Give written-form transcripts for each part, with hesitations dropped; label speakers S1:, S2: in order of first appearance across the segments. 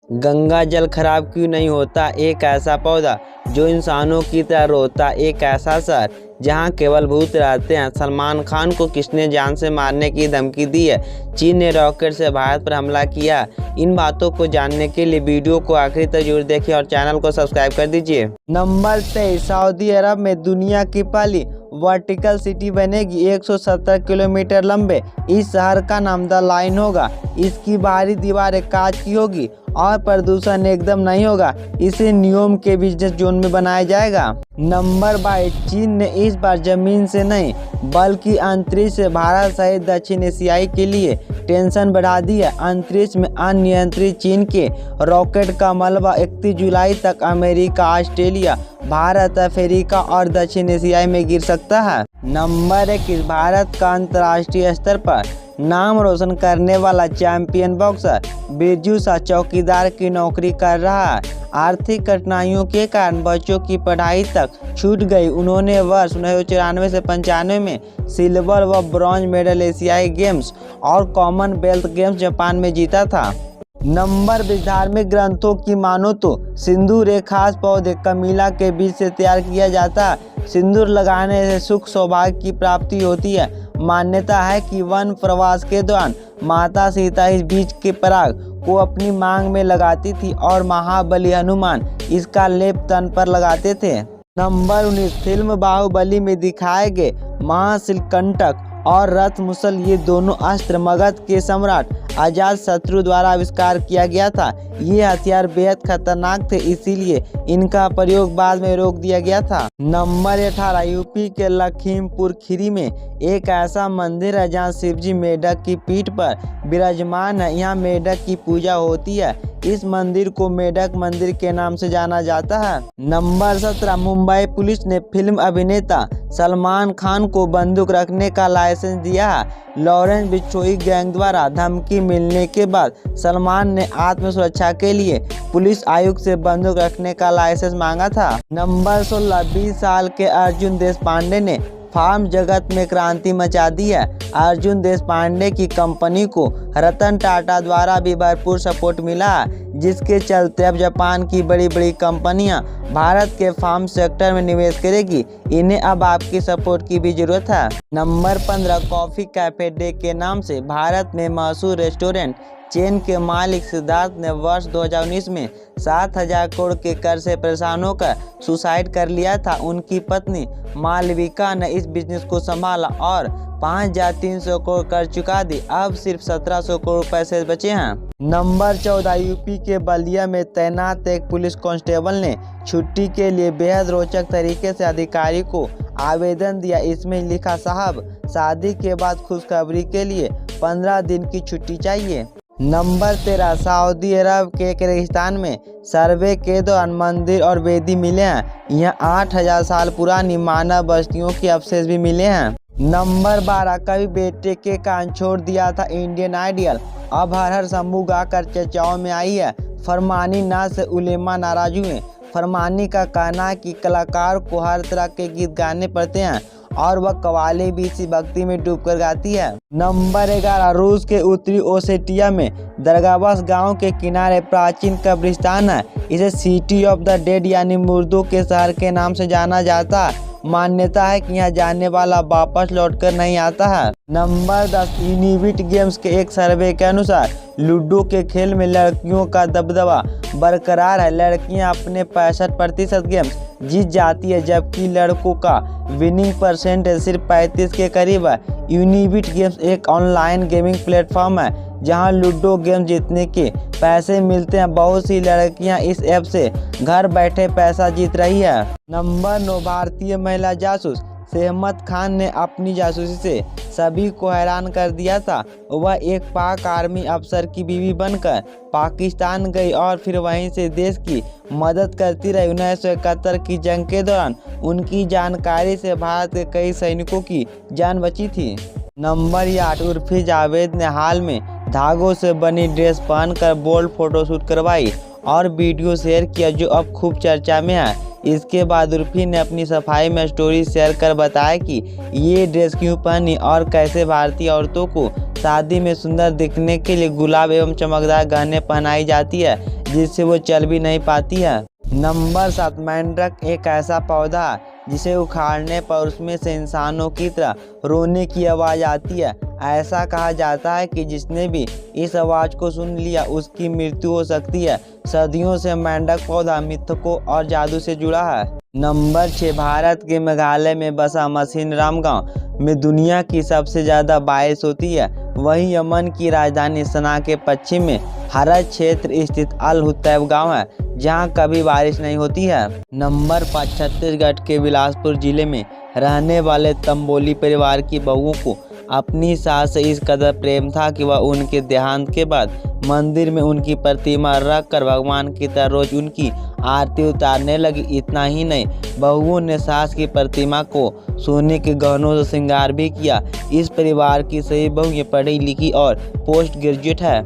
S1: गंगा जल खराब क्यों नहीं होता? एक ऐसा पौधा जो इंसानों की तरह रोता। एक ऐसा शहर जहां केवल भूत रहते हैं। सलमान खान को किसने जान से मारने की धमकी दी है? चीन ने रॉकेट से भारत पर हमला किया। इन बातों को जानने के लिए वीडियो को आखिरी तक जरूर देखिए और चैनल को सब्सक्राइब कर दीजिए। नंबर 23, सऊदी अरब में दुनिया की पहली वर्टिकल सिटी बनेगी। 170 किलोमीटर लंबे इस शहर का नाम द लाइन होगा। इसकी बाहरी दीवारें कांच की होगी और प्रदूषण एकदम नहीं होगा। इसे न्यूयॉर्क के बिजनेस जोन में बनाया जाएगा। नंबर 22, चीन ने इस बार जमीन से नहीं बल्कि अंतरिक्ष से भारत सहित दक्षिण एशियाई के लिए टेंशन बढ़ा दी है। अंतरिक्ष में अनियंत्रित चीन के रॉकेट का मलबा 31 जुलाई तक अमेरिका, ऑस्ट्रेलिया, भारत, अफ्रीका और दक्षिण एशिया में गिर सकता है। नंबर 21, भारत का अंतर्राष्ट्रीय स्तर पर नाम रोशन करने वाला चैंपियन बॉक्सर बिरजू शाह चौकीदार की नौकरी कर रहा है। आर्थिक कठिनाइयों के कारण बच्चों की पढ़ाई तक छूट गई। उन्होंने वर्ष 1994 से 95 में सिल्वर व ब्रॉन्ज मेडल एशियाई गेम्स और कॉमनवेल्थ गेम्स जापान में जीता था। नंबर 20, धार्मिक ग्रंथों की मानो तो सिंदूर एक खास पौधे कमीला के बीज से तैयार किया जाता है। सिंदूर लगाने से सुख सौभाग्य की प्राप्ति होती है। मान्यता है कि वन प्रवास के दौरान माता सीता इस बीज के पराग को अपनी मांग में लगाती थी और महाबली हनुमान इसका लेप तन पर लगाते थे। नंबर 19, फिल्म बाहुबली में दिखाए गए महाशिलकंटक और रथ मुसल ये दोनों अस्त्र मगध के सम्राट अजात शत्रु द्वारा आविष्कार किया गया था। ये हथियार बेहद खतरनाक थे, इसीलिए इनका प्रयोग बाद में रोक दिया गया था। नंबर 18, यूपी के लखीमपुर खीरी में एक ऐसा मंदिर है जहां शिवजी मेढक की पीठ पर विराजमान है। यहाँ मेढक की पूजा होती है। इस मंदिर को मेढक मंदिर के नाम से जाना जाता है। नंबर 17, मुंबई पुलिस ने फिल्म अभिनेता सलमान खान को बंदूक रखने का लाइसेंस दिया है। लॉरेंस बिछोई गैंग द्वारा धमकी मिलने के बाद सलमान ने आत्म सुरक्षा के लिए पुलिस आयुक्त से बंदूक रखने का लाइसेंस मांगा था। नंबर 16, 20 साल के अर्जुन देशपांडे ने फार्म जगत में क्रांति मचा दी है। अर्जुन देशपांडे की कंपनी को रतन टाटा द्वारा भी भरपूर सपोर्ट मिला है, जिसके चलते अब जापान की बड़ी बड़ी कंपनियां भारत के फार्म सेक्टर में निवेश करेगी। इन्हें अब आपकी सपोर्ट की भी जरूरत है। नंबर 15, कॉफी कैफे डे के नाम से भारत में मशहूर रेस्टोरेंट चेन के मालिक सिद्धार्थ ने वर्ष 2019 में 7,000 करोड़ के कर्ज से परेशान होकर सुसाइड कर लिया था। उनकी पत्नी मालविका ने इस बिजनेस को संभाला और 5,300 करोड़ कर चुका दी। अब सिर्फ 1,700 करोड़ पैसे बचे हैं। नंबर 14, यूपी के बलिया में तैनात एक पुलिस कांस्टेबल ने छुट्टी के लिए बेहद रोचक तरीके से अधिकारी को आवेदन दिया। इसमें लिखा, साहब शादी के बाद खुशखबरी के लिए 15 दिन की छुट्टी चाहिए। नंबर 13, सऊदी अरब के रेगिस्तान में सर्वे के दौरान मंदिर और वेदी मिले हैं। यहाँ 8,000 साल पुरानी मानव बस्तियों के अवशेष भी मिले हैं। नंबर 12, कभी बेटे के कान छोड़ दिया था इंडियन आइडियल, अब हर शंभू गाकर चर्चाओं में आई है। फरमानी नाच से उलेमा नाराज हुए। फरमानी का कहना है कि कलाकार को हर तरह के गीत गाने पड़ते हैं और वह कव्वाली भी इसी भक्ति में डूबकर गाती है। नंबर 11, रूस के उत्तरी ओसेटिया में दरगाबास गांव के किनारे प्राचीन कब्रिस्तान है। इसे सिटी ऑफ द डेड यानी मुर्दों के शहर के नाम से जाना जाता है। मान्यता है कि यहाँ जाने वाला वापस लौटकर नहीं आता है। नंबर 10, यूनिविट गेम्स के एक सर्वे के अनुसार लूडो के खेल में लड़कियों का दबदबा बरकरार है। लड़कियां अपने 65% गेम्स जीत जाती है, जबकि लड़कों का विनिंग परसेंटेज सिर्फ 35 के करीब है। यूनिविट गेम्स एक ऑनलाइन गेमिंग प्लेटफॉर्म है जहां लूडो गेम जीतने के पैसे मिलते हैं। बहुत सी लड़कियां इस ऐप से घर बैठे पैसा जीत रही है। नंबर 9, भारतीय महिला जासूस सहमत खान ने अपनी जासूसी से सभी को हैरान कर दिया था। वह एक पाक आर्मी अफसर की बीवी बनकर पाकिस्तान गई और फिर वहीं से देश की मदद करती रही। 1971 की जंग के दौरान उनकी जानकारी से भारत के कई सैनिकों की जान बची थी। नंबर 8, उर्फी जावेद ने हाल में धागों से बनी ड्रेस पहनकर बोल्ड फोटोशूट करवाई और वीडियो शेयर किया, जो अब खूब चर्चा में है। इसके बाद उर्फी ने अपनी सफाई में स्टोरी शेयर कर बताया कि ये ड्रेस क्यों पहनी और कैसे भारतीय औरतों को शादी में सुंदर दिखने के लिए गुलाब एवं चमकदार गहने पहनाई जाती है, जिससे वो चल भी नहीं पाती है। नंबर 7, मेंढक एक ऐसा पौधा है जिसे उखाड़ने पर उसमें से इंसानों की तरह रोने की आवाज़ आती है। ऐसा कहा जाता है कि जिसने भी इस आवाज़ को सुन लिया उसकी मृत्यु हो सकती है। सदियों से मेंढक पौधा मिथकों और जादू से जुड़ा है। नंबर 6, भारत के मेघालय में बसा मसिनराम गांव में दुनिया की सबसे ज़्यादा बारिश होती है। वहीं यमन की राजधानी सना के पश्चिम में हरद क्षेत्र स्थित अल हुतैब गांव है, जहां कभी बारिश नहीं होती है। नंबर 5, छत्तीसगढ़ के बिलासपुर जिले में रहने वाले तंबोली परिवार की बहुओं को अपनी सास से इस कदर प्रेम था कि वह उनके देहांत के बाद मंदिर में उनकी प्रतिमा रख कर भगवान की तरह रोज उनकी आरती उतारने लगी। इतना ही नहीं, बहुओं ने सास की प्रतिमा को सोने के गहनों से श्रृंगार भी किया। इस परिवार की सभी बहुएं पढ़ी लिखी और पोस्ट ग्रेजुएट है।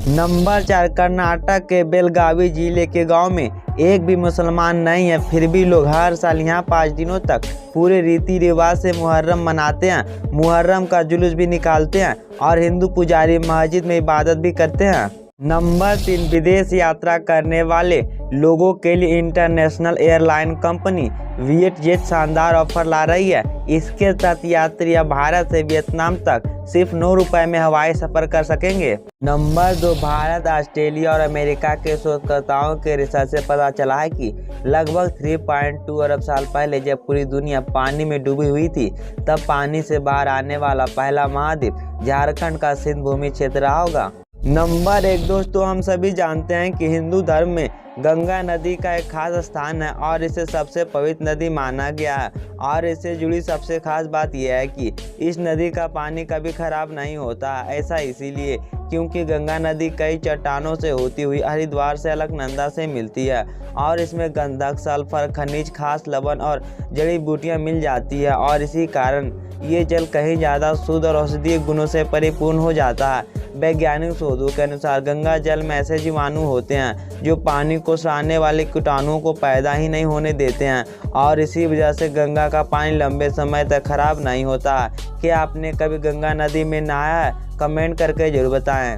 S1: नंबर 4, कर्नाटक के बेलगावी जिले के गांव में एक भी मुसलमान नहीं है, फिर भी लोग हर साल यहाँ 5 दिनों तक पूरे रीति रिवाज से मुहर्रम मनाते हैं। मुहर्रम का जुलूस भी निकालते हैं और हिंदू पुजारी मस्जिद में इबादत भी करते हैं। नंबर 3, विदेश यात्रा करने वाले लोगों के लिए इंटरनेशनल एयरलाइन कंपनी विएटजेट शानदार ऑफर ला रही है। इसके तहत यात्री अब भारत से वियतनाम तक सिर्फ 9 रुपए में हवाई सफर कर सकेंगे। नंबर 2, भारत, ऑस्ट्रेलिया और अमेरिका के शोधकर्ताओं के रिसर्च से पता चला है कि लगभग 3.2 अरब साल पहले जब पूरी दुनिया पानी में डूबी हुई थी, तब पानी से बाहर आने वाला पहला महाद्वीप झारखंड का सिंध भूमि क्षेत्र रहा होगा। नंबर 1, दोस्तों, हम सभी जानते हैं कि हिंदू धर्म में गंगा नदी का एक खास स्थान है और इसे सबसे पवित्र नदी माना गया है। और इससे जुड़ी सबसे खास बात यह है कि इस नदी का पानी कभी खराब नहीं होता। ऐसा इसीलिए क्योंकि गंगा नदी कई चट्टानों से होती हुई हरिद्वार से अलकनंदा से मिलती है और इसमें गंधक, सल्फर, खनिज, खास लवण और जड़ी बूटियाँ मिल जाती है और इसी कारण ये जल कहीं ज़्यादा शुद्ध और औषधीय गुणों से परिपूर्ण हो जाता है। वैज्ञानिक शोधों के अनुसार गंगा जल में ऐसे जीवाणु होते हैं जो पानी को सड़ाने वाले कीटाणुओं को पैदा ही नहीं होने देते हैं और इसी वजह से गंगा का पानी लंबे समय तक खराब नहीं होता। क्या आपने कभी गंगा नदी में नहाया है? कमेंट करके जरूर बताएं।